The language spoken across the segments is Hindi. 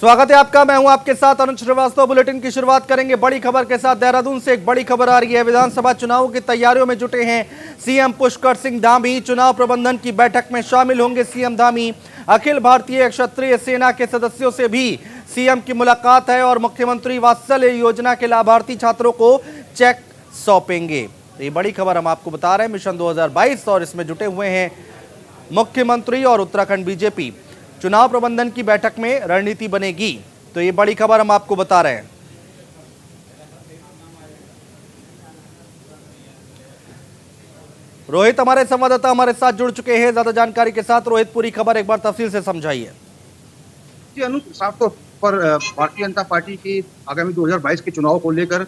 स्वागत है आपका। मैं हूं आपके साथ अनुज श्रीवास्तव। बुलेटिन की शुरुआत करेंगे बड़ी खबर के साथ। देहरादून से एक बड़ी खबर आ रही है। विधानसभा चुनाव की तैयारियों में जुटे हैं सीएम पुष्कर सिंह धामी। चुनाव प्रबंधन की बैठक में शामिल होंगे सीएम धामी। अखिल भारतीय क्षत्रिय सेना के सदस्यों से भी सीएम की मुलाकात है और मुख्यमंत्री वात्सल्य योजना के लाभार्थी छात्रों को चेक सौंपेंगे। ये बड़ी खबर हम आपको बता रहे हैं मिशन 2022 और इसमें जुटे हुए हैं मुख्यमंत्री और उत्तराखंड बीजेपी। चुनाव प्रबंधन की बैठक में रणनीति बनेगी, तो ये बड़ी खबर हम आपको बता रहे हैं। रोहित हमारे संवाददाता हमारे साथ जुड़ चुके हैं ज्यादा जानकारी के साथ। रोहित, पूरी खबर एक बार तफसील से समझाइए। जी अनुज, साफ तौर पर भारतीय जनता पार्टी की आगामी 2022 के चुनाव को लेकर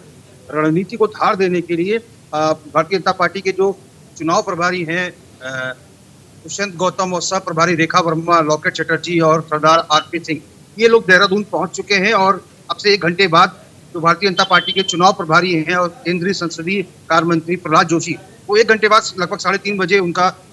रणनीति को धार देने के लिए भारतीय जनता पार्टी के जो चुनाव प्रभारी हैं दुष्यंत गौतम और सह प्रभारी रेखा वर्मा, लॉकेट चटर्जी और सरदार आरपी सिंह, ये लोग देहरादून पहुंच चुके हैं। और अब से 1 घंटे बाद जो भारतीय जनता पार्टी के चुनाव प्रभारी हैं और केंद्रीय संसदीय कार्य मंत्री प्रहलाद जोशी, वो 1 घंटे बाद लगभग 3:30 बजे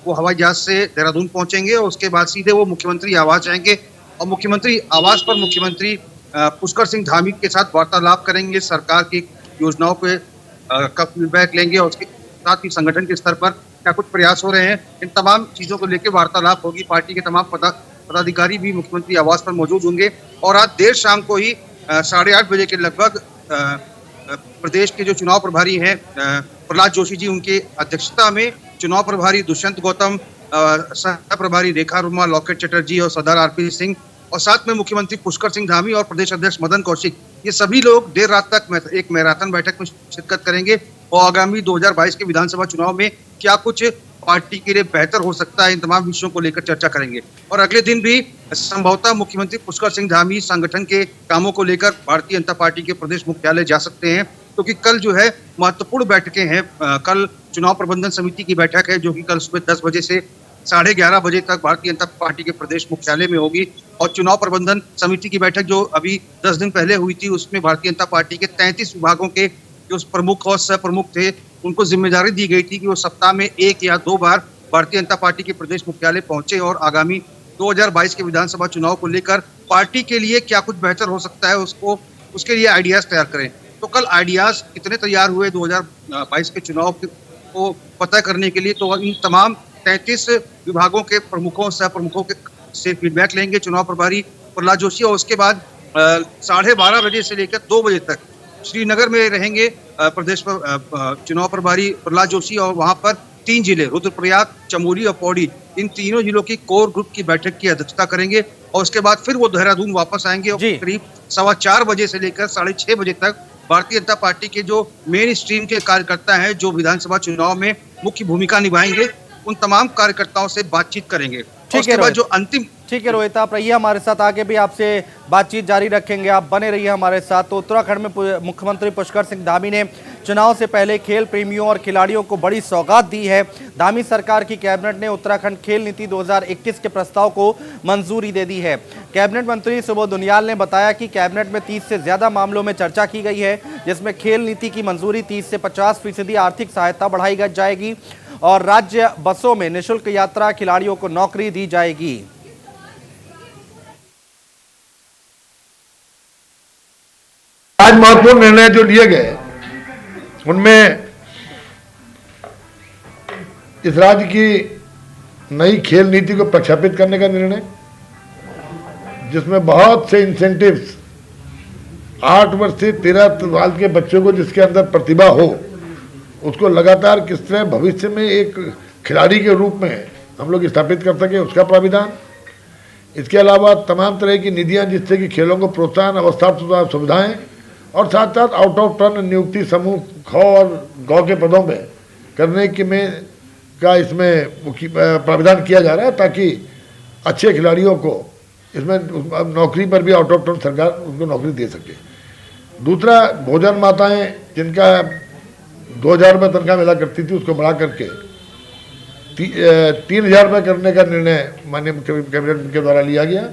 वो हवाई जहाज से देहरादून पहुंचेंगे और उसके बाद सीधे वो मुख्यमंत्री आवास जाएंगे और मुख्यमंत्री आवास पर मुख्यमंत्री पुष्कर सिंह धामी के साथ वार्तालाप करेंगे। सरकार की योजनाओं का फीडबैक लेंगे और उसके साथ ही संगठन के स्तर पर क्या कुछ प्रयास हो रहे हैं, इन तमाम चीजों को लेकर वार्तालाप होगी। पार्टी के तमाम पदाधिकारी भी मुख्यमंत्री आवास पर मौजूद होंगे और आज देर शाम को ही 8:30 बजे के लगभग प्रदेश के जो चुनाव प्रभारी हैं प्रहलाद जोशी जी, उनके अध्यक्षता में चुनाव प्रभारी दुष्यंत गौतम, सह प्रभारी रेखा वर्मा, लॉकेट चटर्जी और सरदार आरपी सिंह और साथ में मुख्यमंत्री पुष्कर सिंह धामी और प्रदेश अध्यक्ष मदन कौशिक, ये सभी लोग देर रात तक एक मैराथन बैठक में शिरकत करेंगे और आगामी 2022 के विधानसभा चुनाव में क्या कुछ पार्टी के लिए बेहतर हो सकता है, इन तमाम विषयों को लेकर चर्चा करेंगे। और अगले दिन भी संभवतः मुख्यमंत्री पुष्कर सिंह धामी संगठन के कामों को लेकर भारतीय जनता पार्टी के प्रदेश मुख्यालय जा सकते हैं, क्योंकि कल जो है महत्वपूर्ण बैठकें हैं। कल चुनाव प्रबंधन समिति की बैठक है जो कि कल सुबह 10 बजे से 11:30 बजे तक भारतीय जनता पार्टी के प्रदेश मुख्यालय में होगी। और चुनाव प्रबंधन समिति की बैठक जो अभी 10 दिन पहले हुई थी, उसमें भारतीय जनता पार्टी के 33 विभागों के जो प्रमुख और सह प्रमुख थे, उनको जिम्मेदारी दी गई थी कि वो सप्ताह में 1 या 2 बार भारतीय जनता पार्टी के प्रदेश मुख्यालय पहुंचे और आगामी 2022 के विधानसभा चुनाव को लेकर पार्टी के लिए क्या कुछ बेहतर हो सकता है उसके लिए आइडियाज तैयार करें। तो कल आइडियाज कितने तैयार हुए 2022 के चुनाव को पता करने के लिए, तो इन तमाम 33 विभागों के प्रमुखों सह प्रमुखों के से फीडबैक लेंगे चुनाव प्रभारी प्रहलाद जोशी। और उसके बाद 12:30 बजे से लेकर 2 बजे तक श्रीनगर में रहेंगे प्रदेश चुनाव प्रभारी प्रहलाद जोशी और वहां पर 3 जिले रुद्रप्रयाग, चमोली और पौड़ी, इन तीनों जिलों की कोर ग्रुप की बैठक की अध्यक्षता करेंगे और उसके बाद फिर वो देहरादून वापस आएंगे और करीब 4:15 बजे से लेकर 6:30 बजे तक भारतीय जनता पार्टी के जो मेन स्ट्रीम के कार्यकर्ता हैं जो विधानसभा चुनाव में मुख्य भूमिका निभाएंगे, उन तमाम कार्यकर्ताओं से बातचीत करेंगे। उसके बाद जो अंतिम ठीक है रोहित, आप रहिए हमारे साथ, आगे भी आपसे बातचीत जारी रखेंगे, आप बने रहिए हमारे साथ। तो उत्तराखंड में मुख्यमंत्री पुष्कर सिंह धामी ने चुनाव से पहले खेल प्रेमियों और खिलाड़ियों को बड़ी सौगात दी है। धामी सरकार की कैबिनेट ने उत्तराखंड खेल नीति 2021 के प्रस्ताव को मंजूरी दे दी है। कैबिनेट मंत्री सुबोध दुनियाल ने बताया कि कैबिनेट में 30 से ज्यादा मामलों में चर्चा की गई है, जिसमें खेल नीति की मंजूरी 30 से 50% आर्थिक सहायता बढ़ाई जाएगी और राज्य बसों में निःशुल्क यात्रा, खिलाड़ियों को नौकरी दी जाएगी। आज महत्वपूर्ण निर्णय जो लिए गए उनमें इस राज्य की नई खेल नीति को प्रख्यापित करने का निर्णय, जिसमें बहुत से इंसेंटिव्स 8 वर्ष से 13 साल के बच्चों को जिसके अंदर प्रतिभा हो उसको लगातार किस तरह भविष्य में एक खिलाड़ी के रूप में हम लोग स्थापित कर सके, उसका प्राविधान। इसके अलावा तमाम तरह की निधियां जिससे कि खेलों को प्रोत्साहन, अवस्था सुविधाएं और साथ साथ आउट ऑफ टर्न नियुक्ति समूह ख और गौ के पदों में करने के का इसमें प्राविधान किया जा रहा है, ताकि अच्छे खिलाड़ियों को इसमें नौकरी पर भी आउट ऑफ टर्न सरकार उनको नौकरी दे सके। दूसरा, भोजन माताएं जिनका 2000 रुपये तनख्वाह मिला करती थी, उसको बढ़ा करके 3000 रुपये करने का निर्णय माननीय कैबिनेट के द्वारा लिया गया।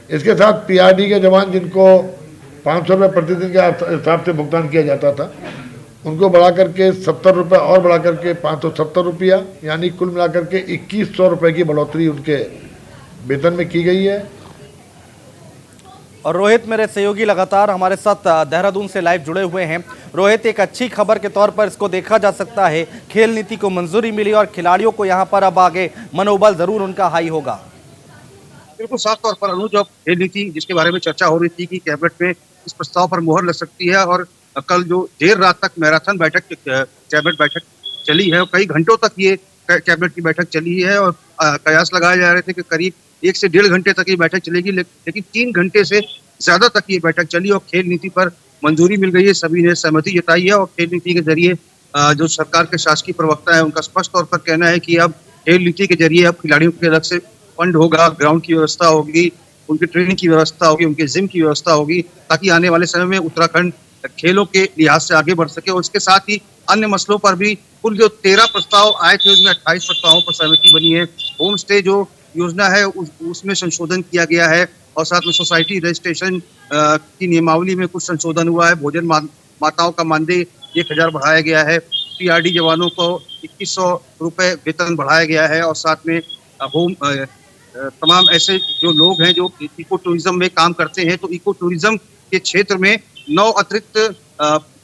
इसके साथ पीआरडी के जवान जिनको 500 रुपये प्रतिदिन के हिसाब से भुगतान किया जाता था, उनको बढ़ा करके 70 रुपये और बढ़ा करके 570 रुपया, यानी कुल मिलाकर के 2100 रुपये की बढ़ोतरी उनके वेतन में की गई है। और रोहित मेरे सहयोगी लगातार हमारे साथ देहरादून से लाइव जुड़े हुए हैं। रोहित, एक अच्छी खबर के तौर पर इसको देखा जा सकता है, खेल नीति को मंजूरी मिली और खिलाड़ियों को यहां पर अब आगे मनोबल जरूर उनका हाई होगा। बिल्कुल साफ तौर पर अनुज, अब खेल नीति जिसके बारे में चर्चा हो रही थी कि कैबिनेट में इस प्रस्ताव पर मुहर लग सकती है, और कल जो देर रात तक मैराथन बैठक, कैबिनेट बैठक चली है, और कई घंटों तक ये कैबिनेट की बैठक चली है, और कयास लगाए जा रहे थे कि करीब 1 से 1.5 घंटे तक ये बैठक चलेगी, लेकिन 3 घंटे से ज्यादा तक ये बैठक चली और खेल नीति पर मंजूरी मिल गई है। सभी ने सहमति जताई है और खेल नीति के जरिए जो सरकार के शासकीय प्रवक्ता है उनका स्पष्ट तौर पर कहना है कि अब खेल नीति के जरिए अब खिलाड़ियों के अलग से फंड होगा, ग्राउंड की व्यवस्था होगी, उनकी ट्रेनिंग की व्यवस्था होगी, उनके जिम की व्यवस्था होगी, ताकि आने वाले समय में उत्तराखंड खेलों के लिहाज से आगे बढ़ सके। और इसके साथ ही अन्य मसलों पर भी कुल जो 13 प्रस्ताव आए थे उसमें 28 प्रस्तावों पर सहमति बनी है। होम स्टे जो योजना है उसमें संशोधन किया गया है, और साथ में सोसाइटी रजिस्ट्रेशन की नियमावली में कुछ संशोधन हुआ है। भोजन माताओं का मानदेय 1000 बढ़ाया गया है। पीआरडी जवानों को 2100 रुपए वेतन बढ़ाया गया है, और साथ में होम तमाम ऐसे जो लोग हैं जो इको टूरिज्म में काम करते हैं, तो इको टूरिज्म के क्षेत्र में 9 अतिरिक्त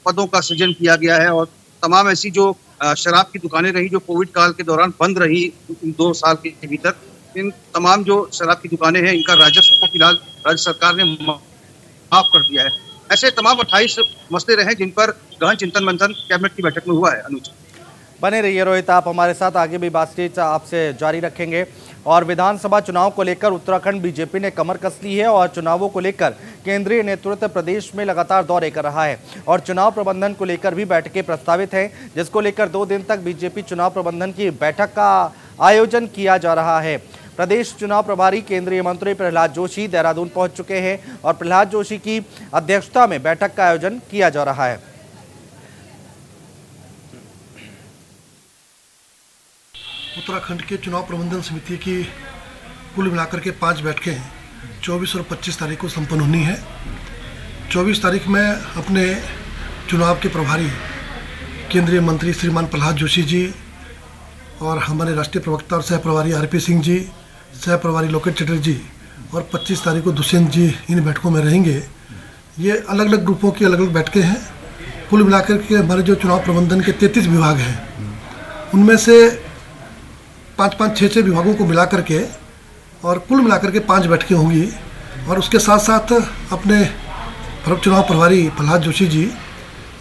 पदों का सृजन किया गया है। और तमाम ऐसी जो शराब की दुकानें रही जो कोविड काल के दौरान बंद रही 2 साल के भीतर, इन तमाम जो शराब की दुकानें हैं इनका राजस्व को फिलहाल राज्य सरकार ने माफ कर दिया है। ऐसे तमाम 28 मसले रहे जिन पर गहन चिंतन मंथन कैबिनेट की बैठक में हुआ है। अनुज, बने रहिए रोहित, आप हमारे साथ, आगे भी बातचीत आपसे जारी रखेंगे। और विधानसभा चुनाव को लेकर उत्तराखंड बीजेपी ने कमर कस ली है और चुनावों को लेकर केंद्रीय नेतृत्व प्रदेश में लगातार दौरे कर रहा है और चुनाव प्रबंधन को लेकर भी बैठकें प्रस्तावित हैं, जिसको लेकर 2 दिन तक बीजेपी चुनाव प्रबंधन की बैठक का आयोजन किया जा रहा है। प्रदेश चुनाव प्रभारी केंद्रीय मंत्री प्रहलाद जोशी देहरादून पहुंच चुके हैं और प्रहलाद जोशी की अध्यक्षता में बैठक का आयोजन किया जा रहा है। उत्तराखंड के चुनाव प्रबंधन समिति की कुल मिलाकर के 5 बैठकें 24 और 25 तारीख को संपन्न होनी है। 24 तारीख में अपने चुनाव के प्रभारी केंद्रीय मंत्री श्रीमान प्रहलाद जोशी जी और हमारे राष्ट्रीय प्रवक्ता और सह प्रभारी आरपी सिंह जी, सह प्रभारी लोकेट चटर्जी और 25 तारीख को दुष्यंत जी इन बैठकों में रहेंगे। ये अलग अलग ग्रुपों की अलग अलग बैठकें हैं। कुल मिलाकर के हमारे जो चुनाव प्रबंधन के 33 विभाग हैं उनमें से 5-5, 6-6 विभागों को मिला करके और कुल मिलाकर के 5 बैठकें होंगी। और उसके साथ साथ अपने चुनाव प्रभारी प्रहलाद जोशी जी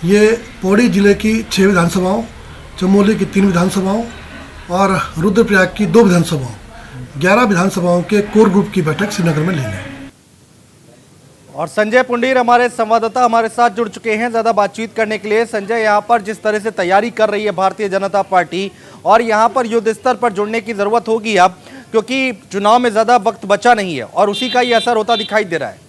ये पौड़ी जिले की 6 विधानसभाओं, चमोली की 3 विधानसभाओं और रुद्रप्रयाग की 2 विधानसभाओं, 11 विधानसभाओं के कोर ग्रुप की बैठक श्रीनगर में लेंगे। और संजय पुंडीर हमारे संवाददाता हमारे साथ जुड़ चुके हैं ज़्यादा बातचीत करने के लिए। संजय, यहाँ पर जिस तरह से तैयारी कर रही है भारतीय जनता पार्टी और यहाँ पर युद्ध स्तर पर जुड़ने की ज़रूरत होगी अब, क्योंकि चुनाव में ज़्यादा वक्त बचा नहीं है और उसी का ही असर होता दिखाई दे रहा है।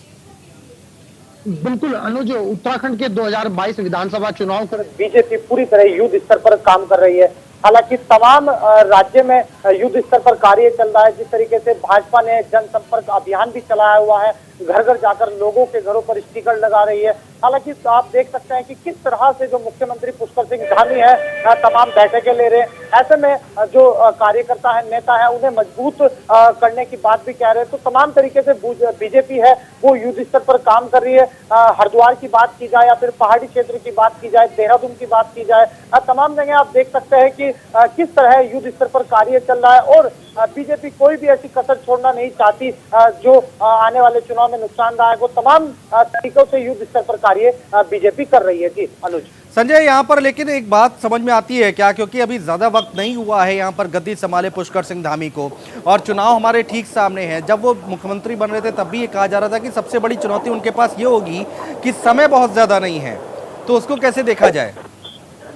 बिल्कुल अनुज, उत्तराखंड के 2022 विधानसभा चुनाव पर बीजेपी पूरी तरह युद्ध स्तर पर काम कर रही है। हालांकि तमाम राज्य में युद्ध स्तर पर कार्य चल रहा है। जिस तरीके से भाजपा ने जनसंपर्क अभियान भी चलाया हुआ है, घर घर जाकर लोगों के घरों पर स्टिकर लगा रही है। हालांकि आप देख सकते हैं कि किस तरह से जो मुख्यमंत्री पुष्कर सिंह धामी है तमाम बैठकें ले रहे हैं। ऐसे में जो कार्यकर्ता है, नेता है, उन्हें मजबूत करने की बात भी कह रहे हैं। तो तमाम तरीके से बीजेपी है वो युद्ध स्तर पर काम कर रही है। हरिद्वार की बात की जाए या फिर पहाड़ी क्षेत्र की बात की जाए, देहरादून की बात की जाए, तमाम जगह आप देख सकते हैं कि किस तरह युद्ध स्तर पर कार्य चल रहा है। और बीजेपी कोई भी ऐसी कसर छोड़ना नहीं चाहती जो आने वाले चुनाव में नुकसानदायक हो। तमाम तरीकों से युद्ध स्तर पर कार्य बीजेपी कर रही है। जी अनुज। संजय, यहाँ पर लेकिन एक बात समझ में आती है क्या, क्योंकि अभी ज़्यादा वक्त नहीं हुआ है यहाँ पर गद्दी संभाले पुष्कर सिंह धामी को और चुनाव हमारे ठीक सामने है। जब वो मुख्यमंत्री बन रहे थे तब भी ये कहा जा रहा था कि सबसे बड़ी चुनौती उनके पास ये होगी कि समय बहुत ज़्यादा नहीं है, तो उसको कैसे देखा जाए?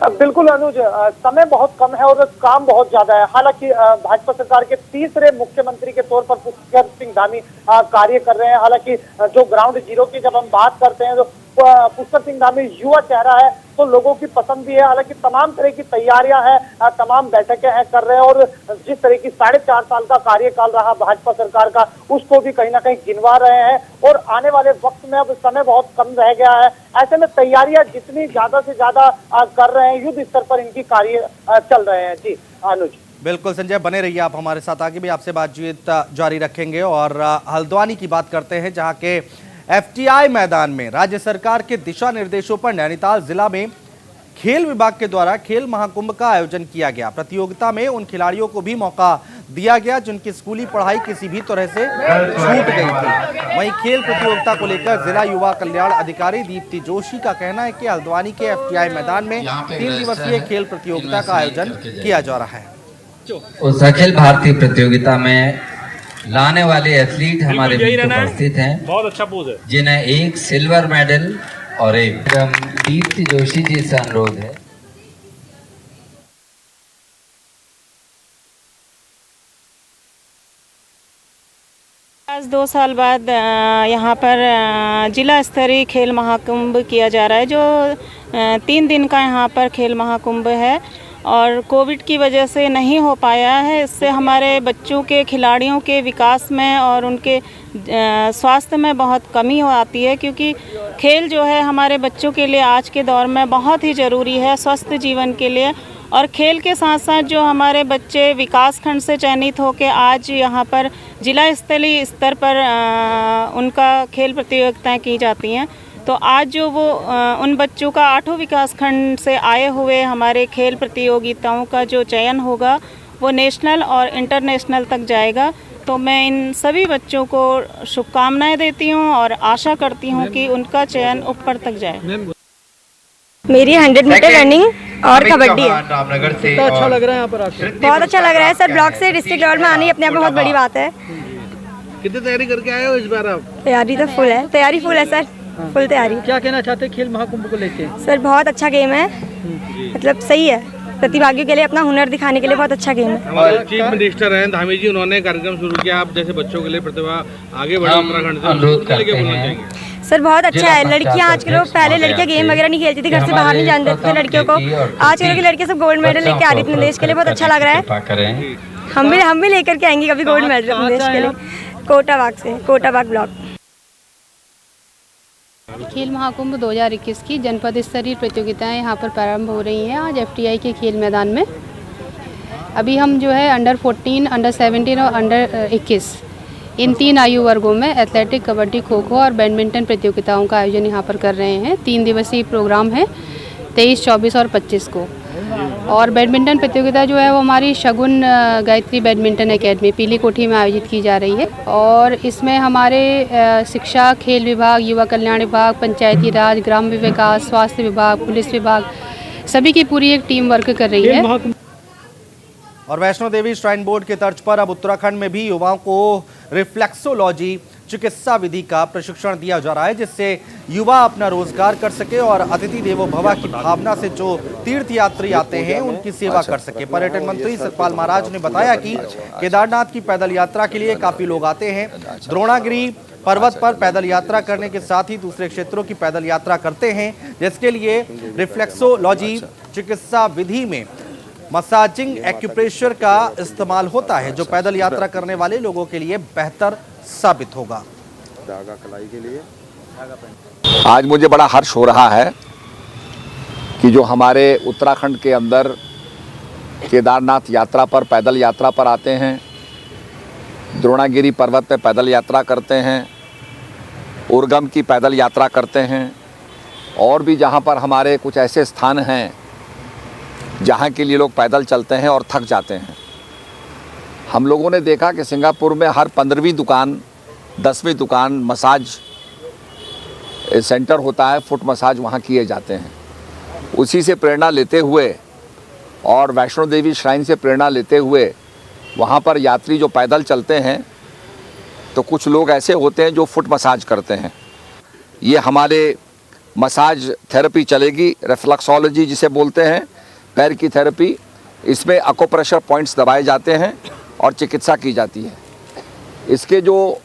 बिल्कुल अनुज, समय बहुत कम है और काम बहुत ज्यादा है। हालांकि भाजपा सरकार के तीसरे मुख्यमंत्री के तौर पर पुष्कर सिंह धामी कार्य कर रहे हैं। हालांकि जो ग्राउंड जीरो की जब हम बात करते हैं तो पुष्कर सिंह धामी युवा चेहरा है तो लोगों की पसंद भी है। हालांकि तमाम तरह की तैयारियां हैं, तमाम बैठकें हैं कर रहे हैं और जिस तरह की 4.5 साल का कार्यकाल रहा भाजपा सरकार का, उसको भी कहीं ना कहीं गिनवा रहे हैं। और आने वाले वक्त में अब समय बहुत कम रह गया है। ऐसे में तैयारियां जितनी ज्यादा से ज्यादा कर रहे हैं, युद्ध स्तर पर इनकी कार्य चल रहे हैं। जी अनुज। बिल्कुल संजय, बने रहिए आप हमारे साथ, आगे भी आपसे बातचीत जारी रखेंगे। और हल्द्वानी की बात करते हैं जहाँ के एफटीआई मैदान में राज्य सरकार के दिशा निर्देशों पर नैनीताल जिला में खेल विभाग के द्वारा खेल महाकुंभ का आयोजन किया गया। प्रतियोगिता में उन खिलाड़ियों को भी मौका दिया गया जिनकी स्कूली पढ़ाई किसी भी तरह से छूट गई थी। वहीं खेल प्रतियोगिता को लेकर जिला युवा कल्याण अधिकारी दीप्ति जोशी का कहना है कि हल्द्वानी के एफटीआई मैदान में 3 दिवसीय खेल प्रतियोगिता का आयोजन किया जा रहा है। उस अखिल भारतीय प्रतियोगिता में लाने वाले एथलीट हमारे बीच उपस्थित हैं, बहुत अच्छा पोज है, जिन्हें 1 सिल्वर मेडल और एक दीप्ति जोशी जी से अनुरोध है। आज 2 साल बाद यहाँ पर जिला स्तरीय खेल महाकुंभ किया जा रहा है, जो 3 दिन का यहाँ पर खेल महाकुंभ है और कोविड की वजह से नहीं हो पाया है। इससे हमारे बच्चों के खिलाड़ियों के विकास में और उनके स्वास्थ्य में बहुत कमी हो आती है, क्योंकि खेल जो है हमारे बच्चों के लिए आज के दौर में बहुत ही ज़रूरी है स्वस्थ जीवन के लिए। और खेल के साथ साथ जो हमारे बच्चे विकास खंड से चयनित होकर आज यहाँ पर जिला स्तरीय स्तर पर उनका खेल प्रतियोगिताएं की जाती हैं, तो आज जो वो उन बच्चों का 8वें विकास खंड से आए हुए हमारे खेल प्रतियोगिताओं का जो चयन होगा वो नेशनल और इंटरनेशनल तक जाएगा। तो मैं इन सभी बच्चों को शुभकामनाएं देती हूं और आशा करती हूं कि उनका चयन ऊपर तक जाए। मेरी 100 मीटर रनिंग और कबड्डी है। कितना अच्छा लग रहा है यहाँ पर आकर? बहुत अच्छा लग रहा है सर। ब्लॉक से डिस्ट्रिक्ट लेवल में आनी अपने आप में बहुत बड़ी बात है। कितनी तैयारी करके आए हो इस बार आप? तैयारी तो फुल है, तैयारी फुल है सर, फुल तैयारी। क्या कहना चाहते हैं खेल महाकुंभ को लेके? सर बहुत अच्छा गेम है, मतलब सही है, प्रतिभागियों के लिए अपना हुनर दिखाने के लिए बहुत अच्छा गेम है। और चीफ मिनिस्टर हैं धामी जी, उन्होंने कार्यक्रम शुरू किया, आप जैसे बच्चों के लिए प्रतिभा आगे बढ़े उत्तराखंड से, अनुरोध बोलना करते हैं चाहेंगे? सर बहुत अच्छा है। लड़कियां आजकल, पहले लड़कियां गेम वगैरह नहीं खेलती थी, घर से बाहर नहीं जाने देते थे लड़कियों को। आजकल की लड़कियां सब गोल्ड मेडल लेके आ रही अपने देश के लिए, बहुत अच्छा लग रहा है। हम भी लेकर के आएंगे कभी गोल्ड मेडल अपने देश के लिए। कोटाबाग से, कोटाबाग ब्लॉक। खेल महाकुंभ 2021 की जनपद स्तरीय प्रतियोगिताएं यहाँ पर प्रारंभ हो रही हैं आज एफटीआई के खेल मैदान में। अभी हम जो है अंडर 14, अंडर 17 और अंडर 21 इन 3 आयु वर्गों में एथलेटिक, कबड्डी, खो खो और बैडमिंटन प्रतियोगिताओं का आयोजन यहाँ पर कर रहे हैं। 3 दिवसीय प्रोग्राम है 23, 24 और 25 को। और बैडमिंटन प्रतियोगिता जो है वो हमारी शगुन गायत्री बैडमिंटन एकेडमी पीली कोठी में आयोजित की जा रही है। और इसमें हमारे शिक्षा, खेल विभाग, युवा कल्याण विभाग, पंचायती राज, ग्राम विकास, स्वास्थ्य विभाग, पुलिस विभाग सभी की पूरी एक टीम वर्क कर रही है। और वैष्णो देवी श्राइन बोर्ड के तर्ज पर अब उत्तराखंड में भी युवाओं को रिफ्लेक्सोलॉजी चिकित्सा विधि का प्रशिक्षण दिया जा रहा है, जिससे युवा अपना रोजगार कर सके और अतिथि देवो भव की भावना से जो तीर्थ यात्री आते हैं उनकी सेवा कर सके। पर्यटन मंत्री सतपाल महाराज ने बताया कि केदारनाथ की पैदल यात्रा के लिए काफी लोग आते हैं। द्रोणागिरी पर्वत पर पैदल यात्रा करने के साथ ही दूसरे क्षेत्रों की पैदल यात्रा करते हैं, जिसके लिए रिफ्लेक्सोलॉजी चिकित्सा विधि में मसाजिंग एक्यूप्रेशर का इस्तेमाल होता है, जो पैदल यात्रा करने वाले लोगों के लिए बेहतर साबित होगा। आज मुझे बड़ा हर्ष हो रहा है कि जो हमारे उत्तराखंड के अंदर केदारनाथ यात्रा पर, पैदल यात्रा पर आते हैं, द्रोणागिरी पर्वत पे पैदल यात्रा करते हैं, उर्गम की पैदल यात्रा करते हैं, और भी जहाँ पर हमारे कुछ ऐसे स्थान हैं जहाँ के लिए लोग पैदल चलते हैं और थक जाते हैं। हम लोगों ने देखा कि सिंगापुर में हर 15वीं दुकान, 10वीं दुकान मसाज सेंटर होता है, फुट मसाज वहाँ किए जाते हैं। उसी से प्रेरणा लेते हुए और वैष्णो देवी श्राइन से प्रेरणा लेते हुए वहाँ पर यात्री जो पैदल चलते हैं तो कुछ लोग ऐसे होते हैं जो फुट मसाज करते हैं। ये हमारे मसाज थेरेपी चलेगी, रिफ्लेक्सोलॉजी जिसे बोलते हैं, पैर की थेरेपी। इसमें एक्यूप्रेशर पॉइंट्स दबाए जाते हैं और चिकित्सा की जाती है। इसके जो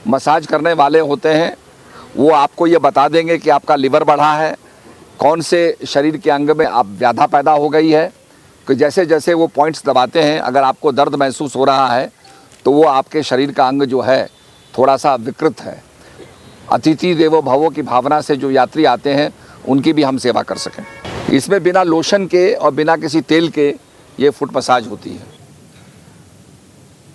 मसाज करने वाले होते हैं वो आपको ये बता देंगे कि आपका लिवर बढ़ा है, कौन से शरीर के अंग में आप व्याधा पैदा हो गई है, कि जैसे जैसे वो पॉइंट्स दबाते हैं अगर आपको दर्द महसूस हो रहा है तो वो आपके शरीर का अंग जो है थोड़ा सा विकृत है। अतिथि देवो भवो की भावना से जो यात्री आते हैं उनकी भी हम सेवा कर सकें। इसमें बिना लोशन के और बिना किसी तेल के ये फुट मसाज होती है।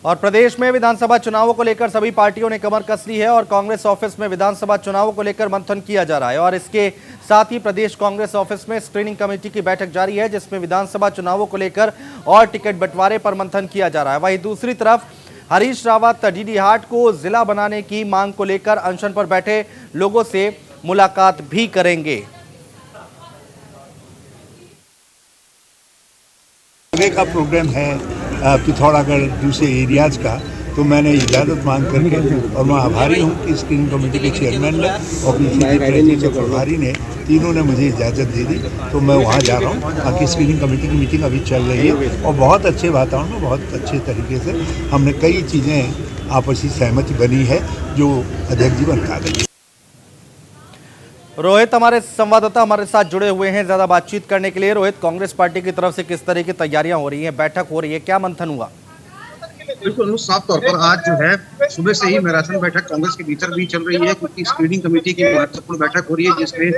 और प्रदेश में विधानसभा चुनावों को लेकर सभी पार्टियों ने कमर कस ली है और कांग्रेस ऑफिस में विधानसभा चुनावों को लेकर मंथन किया जा रहा है। और इसके साथ ही प्रदेश कांग्रेस ऑफिस में स्क्रीनिंग कमेटी की बैठक जारी है, जिसमें विधानसभा चुनावों को लेकर और टिकट बंटवारे पर मंथन किया जा रहा है। वहीं दूसरी तरफ हरीश रावत डीडी हाट को जिला बनाने की मांग को लेकर अनशन पर बैठे लोगों से मुलाकात भी करेंगे। आगे का प्रोग्राम है पिथौरागढ़ दूसरे एरियाज का, तो मैंने इजाज़त मांग करके और मैं आभारी हूँ कि स्क्रीनिंग कमेटी के चेयरमैन ने और पीसीसी प्रभारी ने तीनों ने मुझे इजाज़त दे दी, तो मैं वहाँ जा रहा हूँ। बाकी स्क्रीनिंग कमेटी की मीटिंग अभी चल रही है और बहुत अच्छे वातावरण में बहुत अच्छे तरीके से हमने कई चीज़ें आपसी सहमति बनी है जो अध्यक्ष जी बता गई। रोहित हमारे संवाददाता हमारे साथ जुड़े हुए हैं ज्यादा बातचीत करने के लिए। रोहित, कांग्रेस पार्टी की तरफ से किस तरह की तैयारियां हो रही हैं, बैठक हो रही है, क्या मंथन हुआ? बिल्कुल साफ तौर पर आज जो है सुबह से ही मैराथन बैठक कांग्रेस के भीतर भी चल रही है, क्योंकि स्क्रीनिंग कमेटी की महत्वपूर्ण बैठक हो रही है, जिसमें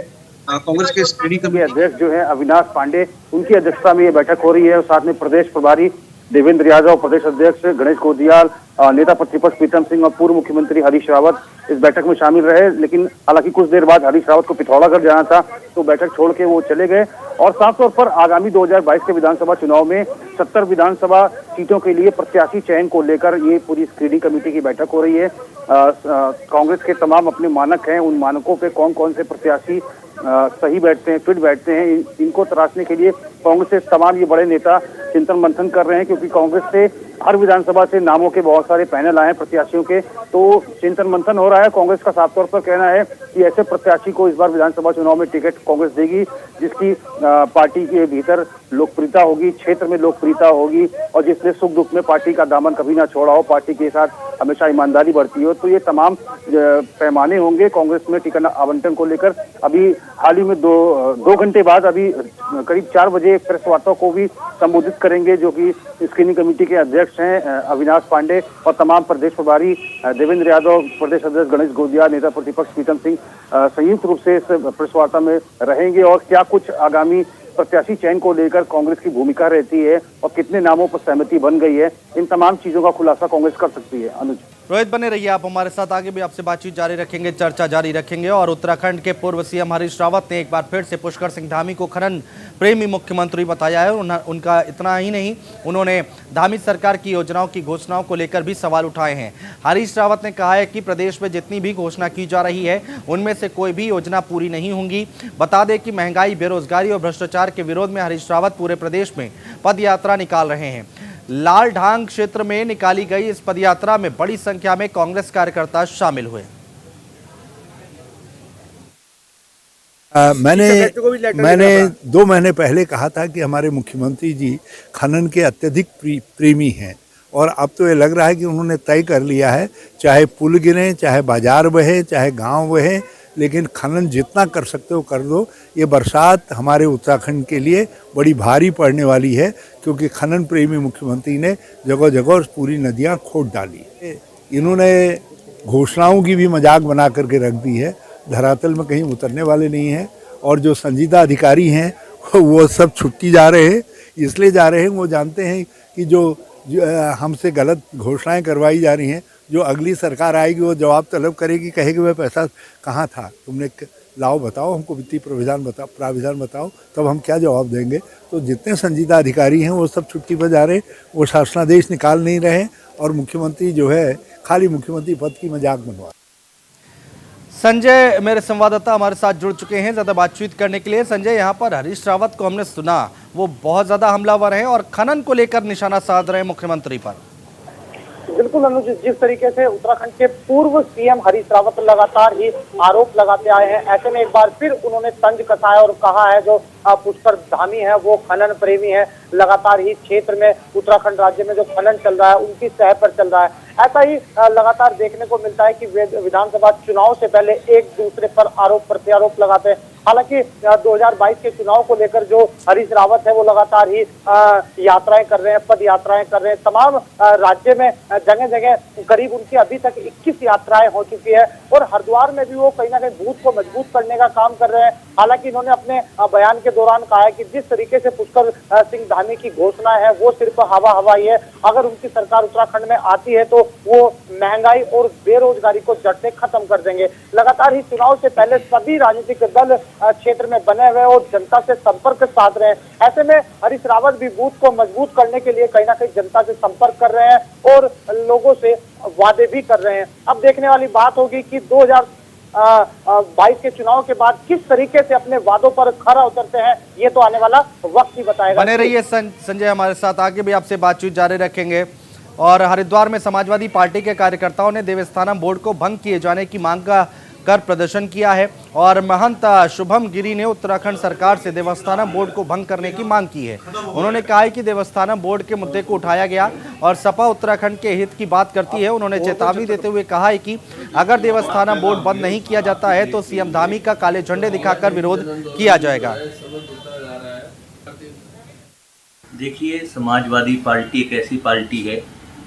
कांग्रेस के स्क्रीनिंग कमेटी अध्यक्ष जो है अविनाश पांडे, उनकी अध्यक्षता में ये बैठक हो रही है। और साथ में प्रदेश प्रभारी देवेंद्र यादव, प्रदेश अध्यक्ष गणेश गोदियाल, नेता प्रतिपक्ष प्रीतम सिंह और पूर्व मुख्यमंत्री हरीश रावत इस बैठक में शामिल रहे। लेकिन हालांकि कुछ देर बाद हरीश रावत को पिथौरागढ़ जाना था, तो बैठक छोड़ के वो चले गए। और साफ तौर पर आगामी 2022 के विधानसभा चुनाव में 70 विधानसभा सीटों के लिए प्रत्याशी चयन को लेकर ये पूरी स्क्रीनिंग कमेटी की बैठक हो रही है। कांग्रेस के तमाम अपने मानक हैं, उन मानकों पे कौन कौन से प्रत्याशी सही बैठते हैं, फिट बैठते हैं, इनको तराशने के लिए कांग्रेस से तमाम ये बड़े नेता चिंतन मंथन कर रहे हैं, क्योंकि कांग्रेस से हर विधानसभा से नामों के बहुत सारे पैनल आए हैं प्रत्याशियों के, तो चिंतन मंथन हो रहा है। कांग्रेस का साफ तौर पर कहना है कि ऐसे प्रत्याशी को इस बार विधानसभा चुनाव में टिकट कांग्रेस देगी जिसकी पार्टी के भीतर लोकप्रियता होगी, क्षेत्र में लोकप्रियता होगी और जिसने सुख दुख में पार्टी का दामन कभी ना छोड़ा हो, पार्टी के साथ हमेशा ईमानदारी बरती हो। तो ये तमाम पैमाने होंगे कांग्रेस में टिकट आवंटन को लेकर। अभी हाल ही में दो घंटे बाद अभी करीब 4 बजे प्रेस वार्ता को भी संबोधित करेंगे, जो कि स्क्रीनिंग कमेटी के अध्यक्ष हैं अविनाश पांडे और तमाम प्रदेश प्रभारी देवेंद्र यादव, प्रदेश अध्यक्ष गणेश गोदियाल, नेता प्रतिपक्ष प्रीतम सिंह संयुक्त रूप से इस प्रेस वार्ता में रहेंगे। और क्या कुछ आगामी प्रत्याशी चयन को लेकर कांग्रेस की भूमिका रहती है और कितने नामों पर सहमति बन गई है, इन तमाम चीजों का खुलासा कांग्रेस कर सकती है। अनुज, रोहित बने रहिए आप हमारे साथ, आगे भी आपसे बातचीत जारी रखेंगे, चर्चा जारी रखेंगे। और उत्तराखंड के पूर्व सीएम हरीश रावत ने एक बार फिर से पुष्कर सिंह धामी को खनन प्रेमी मुख्यमंत्री बताया है। उनका इतना ही नहीं, उन्होंने धामी सरकार की योजनाओं की घोषणाओं को लेकर भी सवाल उठाए हैं। हरीश रावत ने कहा है कि प्रदेश में जितनी भी घोषणा की जा रही है उनमें से कोई भी योजना पूरी नहीं होंगी। बता दें कि महंगाई, बेरोजगारी और भ्रष्टाचार के विरोध में हरीश रावत पूरे प्रदेश में पद यात्रा निकाल रहे हैं। लाल ढांग क्षेत्र में निकाली गई इस पदयात्रा में बड़ी संख्या में कांग्रेस कार्यकर्ता शामिल हुए। मैंने 2 महीने पहले कहा था कि हमारे मुख्यमंत्री जी खनन के अत्यधिक प्रेमी हैं और अब तो ये लग रहा है कि उन्होंने तय कर लिया है, चाहे पुल गिरे, चाहे बाजार बहे, चाहे गांव बहे, लेकिन खनन जितना कर सकते हो कर दो। ये बरसात हमारे उत्तराखंड के लिए बड़ी भारी पड़ने वाली है, क्योंकि खनन प्रेमी मुख्यमंत्री ने जगह जगह पूरी नदियां खोद डाली। इन्होंने घोषणाओं की भी मजाक बना करके रख दी है, धरातल में कहीं उतरने वाले नहीं हैं। और जो संजीदा अधिकारी हैं वो सब छुट्टी जा रहे हैं, इसलिए जा रहे हैं वो जानते हैं कि जो हमसे गलत घोषणाएं करवाई जा रही हैं, जो अगली सरकार आएगी वो जवाब तलब करेगी, कहेगी वह पैसा कहाँ था, तुमने लाओ बताओ, हमको वित्तीय प्राविधान बताओ, तब हम क्या जवाब देंगे। तो जितने संजीदा अधिकारी हैं वो सब छुट्टी पर जा रहे हैं, वो शासनादेश निकाल नहीं रहे और मुख्यमंत्री जो है खाली मुख्यमंत्री पद की मजाक बनवा। संजय मेरे संवाददाता हमारे साथ जुड़ चुके हैं ज्यादा बातचीत करने के लिए। संजय, यहाँ पर हरीश रावत को हमने सुना, वो बहुत ज्यादा हमलावर हैं और खनन को लेकर निशाना साध रहे हैं मुख्यमंत्री पर। बिल्कुल अनुज, जिस तरीके से उत्तराखंड के पूर्व सीएम हरीश रावत लगातार ही आरोप लगाते आए हैं, ऐसे में एक बार फिर उन्होंने तंज कसाया और कहा है जो पुष्कर धामी है वो खनन प्रेमी है, लगातार ही क्षेत्र में उत्तराखंड राज्य में जो खनन चल रहा है उनकी सह पर चल रहा है। ऐसा ही लगातार देखने को मिलता है कि विधानसभा चुनाव से पहले एक दूसरे पर आरोप प्रत्यारोप लगाते हैं। हालांकि 2022 के चुनाव को लेकर जो हरीश रावत है वो लगातार ही यात्राएं कर रहे हैं, पद यात्राएं कर रहे हैं। तमाम राज्य में जगह जगह करीब उनकी अभी तक 21 यात्राएं हो चुकी है और हरिद्वार में भी वो कहीं ना कहीं बूथ को मजबूत करने का काम कर रहे हैं। हालांकि इन्होंने अपने बयान के दौरान कहा है कि जिस तरीके से पुष्कर सिंह धामी की घोषणा है वो सिर्फ हवा हवाई है। अगर उनकी सरकार उत्तराखंड में आती है तो वो महंगाई और बेरोजगारी को जड़ से खत्म कर देंगे। लगातार ही चुनाव से पहले सभी राजनीतिक दल क्षेत्र में बने हुए और जनता से संपर्क साध रहे हैं। ऐसे में हरीश रावत भी बूथ को मजबूत करने के लिए कहीं ना कहीं जनता से संपर्क कर रहे हैं और लोगों से वादे भी कर रहे हैं। अब देखने वाली बात होगी कि 2022 के चुनाव के बाद किस तरीके से अपने वादों पर खरा उतरते हैं, ये तो आने वाला वक्त ही बताएगा। बने रहिए संजय हमारे साथ, आगे भी आपसे बातचीत जारी रखेंगे। और हरिद्वार में समाजवादी पार्टी के कार्यकर्ताओं ने देवस्थानम बोर्ड को भंग किए जाने की मांग कर प्रदर्शन किया है और महंत शुभम गिरी ने उत्तराखंड सरकार से देवस्थानम बोर्ड को भंग करने की मांग की है। उन्होंने कहा है कि देवस्थानम बोर्ड के मुद्दे को उठाया गया और सपा उत्तराखंड के हित की बात करती है। उन्होंने चेतावनी देते हुए कहा है कि अगर देवस्थानम बोर्ड बंद नहीं किया जाता है तो सीएम धामी का काले झंडे दिखाकर विरोध किया जाएगा। देखिए, समाजवादी पार्टी एक ऐसी पार्टी है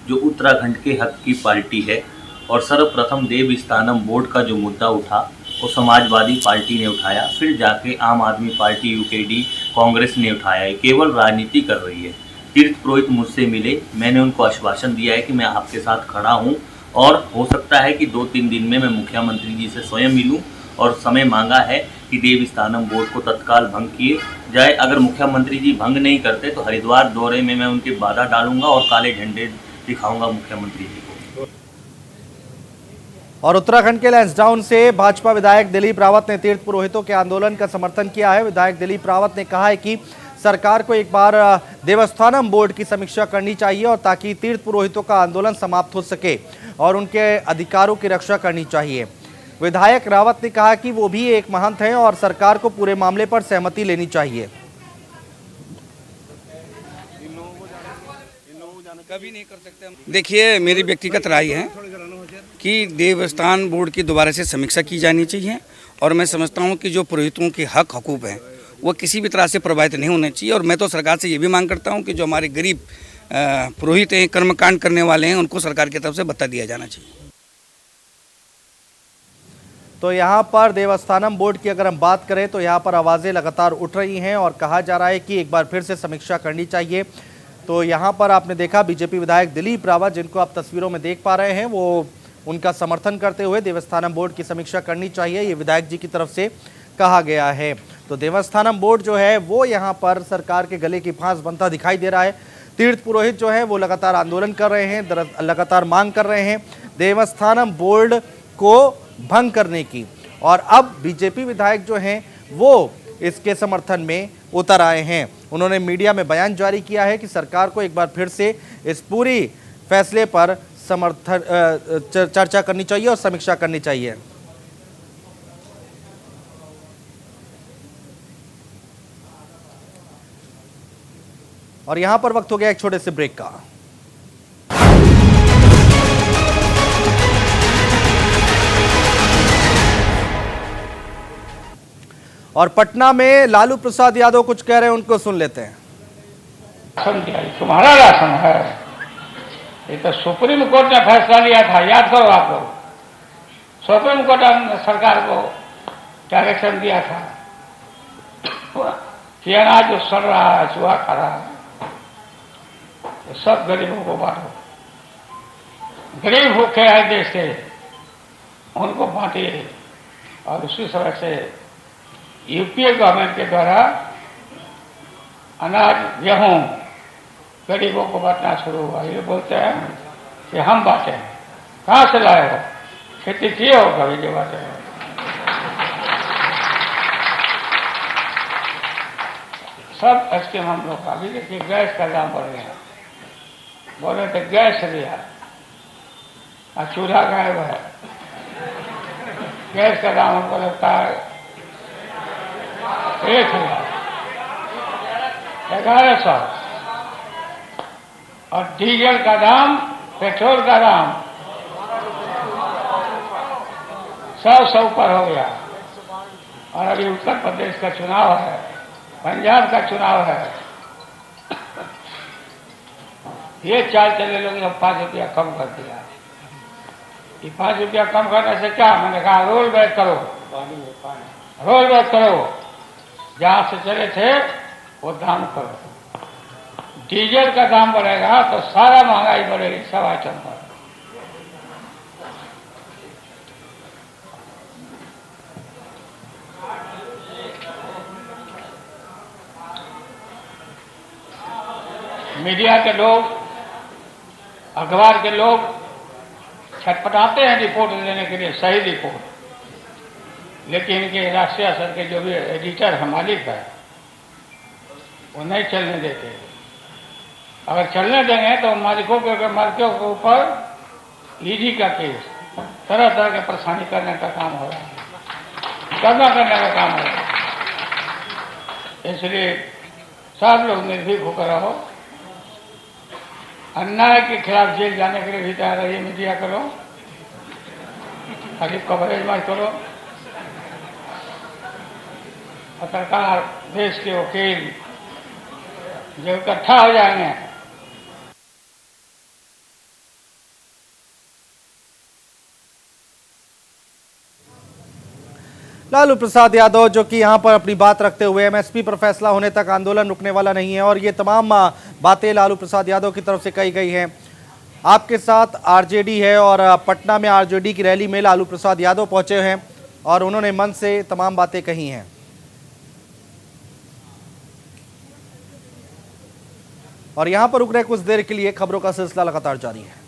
जो उत्तराखंड के हक की पार्टी है और सर्वप्रथम देवस्थानम बोर्ड का जो मुद्दा उठा वो समाजवादी पार्टी ने उठाया, फिर जाके आम आदमी पार्टी यूकेडी कांग्रेस ने उठाया है। केवल राजनीति कर रही है। तीर्थ पुरोहित मुझसे मिले, मैंने उनको आश्वासन दिया है कि मैं आपके साथ खड़ा हूं और हो सकता है कि 2-3 दिन में मैं मुख्यमंत्री जी से स्वयं मिलूं और समय मांगा है कि देवस्थानम बोर्ड को तत्काल भंग किए जाए। अगर मुख्यमंत्री जी भंग नहीं करते तो हरिद्वार दौरे में मैं उनके बाधा डालूंगा और काले झंडे दिखाऊंगा मुख्यमंत्री जी को। और उत्तराखंड के लैंसडाउन से भाजपा विधायक दिलीप रावत ने तीर्थ पुरोहितों के आंदोलन का समर्थन किया है। विधायक दिलीप रावत ने कहा है कि सरकार को एक बार देवस्थानम बोर्ड की समीक्षा करनी चाहिए और ताकि तीर्थ पुरोहितों का आंदोलन समाप्त हो सके और उनके अधिकारों की रक्षा करनी चाहिए। विधायक रावत ने कहा कि वो भी एक महंत हैं और सरकार को पूरे मामले पर सहमति लेनी चाहिए। कभी नहीं कर सकते। देखिए, मेरी व्यक्तिगत राय है कि देवस्थान बोर्ड की दोबारा से समीक्षा की जानी चाहिए और मैं समझता हूं कि जो पुरोहितों के हक हकूक़ हैं वो किसी भी तरह से प्रभावित नहीं होने चाहिए। और मैं तो सरकार से ये भी मांग करता हूं कि जो हमारे गरीब पुरोहित हैं, कर्मकांड करने वाले हैं, उनको सरकार की तरफ से भत्ता दिया जाना चाहिए। तो यहाँ पर देवस्थानम बोर्ड की अगर हम बात करें तो यहाँ पर आवाज़ें लगातार उठ रही हैं और कहा जा रहा है कि एक बार फिर से समीक्षा करनी चाहिए। तो यहाँ पर आपने देखा बीजेपी विधायक दिलीप रावत, जिनको आप तस्वीरों में देख पा रहे हैं, वो उनका समर्थन करते हुए देवस्थानम बोर्ड की समीक्षा करनी चाहिए, ये विधायक जी की तरफ से कहा गया है। तो देवस्थानम बोर्ड जो है वो यहाँ पर सरकार के गले की फांस बनता दिखाई दे रहा है। तीर्थ पुरोहित जो है वो लगातार आंदोलन कर रहे हैं, लगातार मांग कर रहे हैं देवस्थानम बोर्ड को भंग करने की, और अब बीजेपी विधायक जो हैं वो इसके समर्थन में उतर आए हैं। उन्होंने मीडिया में बयान जारी किया है कि सरकार को एक बार फिर से इस पूरी फैसले पर चर्चा करनी चाहिए और समीक्षा करनी चाहिए। और यहां पर वक्त हो गया एक छोटे से ब्रेक का। और पटना में लालू प्रसाद यादव कुछ कह रहे हैं, उनको सुन लेते हैं। तुम्हारा राशन है, ये तो सुप्रीम कोर्ट ने फैसला लिया था, याद करो आप लोग। सुप्रीम कोर्ट ने सरकार को डायरेक्शन दिया था कि अनाज जो सड़ रहा है, चूहा खा रहा है, तो सब गरीबों को बांटो। गरीब भूखे आए देश से, उनको बांटिए। और उसी समय से यूपीए गवर्नमेंट के द्वारा अनाज, गेहूं गरीबों को बांटना शुरू हुआ। ये बोलते हैं कि हम बांटे हैं, कहाँ से लाए हो, खेती किए हो कभी जो बांटे हो। सब स्कीम हम लोग, अभी देखिए गैस का दाम बढ़ गया, बोले तो गैस लिया और चूल्हा गायब है। गैस का दाम हमको लगता है 1100 और डीजल का दाम, पेट्रोल का दाम 100 ऊपर हो गया। और अभी उत्तर प्रदेश का चुनाव है, पंजाब का चुनाव है, ये चाल चले लोग 5 रुपया कम कर दिया। ये 5 रुपया कम करने से क्या, मैंने कहा रोल बैक करो, रोल बैक करो। जहाँ से चले थे वो दाम करो। डीजल का दाम बढ़ेगा तो सारा महंगाई बढ़ेगी सब आइटम पर। मीडिया के लोग, अखबार के लोग छटपटाते हैं रिपोर्ट देने के लिए, सही रिपोर्ट, लेकिन इनके राष्ट्रीय स्तर के जो भी एडिटर है, मालिक है, वो नहीं चलने देते। अगर चलने देंगे तो मालिकों के ऊपर ईडी का केस, तरह तरह के परेशानी करने का काम हो रहा है, करने का काम हो रहा है। इसलिए सब लोग निर्भीक होकर रहो। अन्याय के खिलाफ जेल जाने के लिए भी तैयार रहिए। मीडिया करो, खाली कवरेज मत करो। पत्रकार, देश के वकील जो इकट्ठा हो जाएंगे, लालू प्रसाद यादव जो कि यहां पर अपनी बात रखते हुए एमएसपी पर फैसला होने तक आंदोलन रुकने वाला नहीं है और ये तमाम बातें लालू प्रसाद यादव की तरफ से कही गई हैं। आपके साथ आरजेडी है और पटना में आरजेडी की रैली में लालू प्रसाद यादव पहुंचे हैं और उन्होंने मन से तमाम बातें कही हैं। और यहां पर रुक रहे कुछ देर के लिए, खबरों का सिलसिला लगातार जारी है।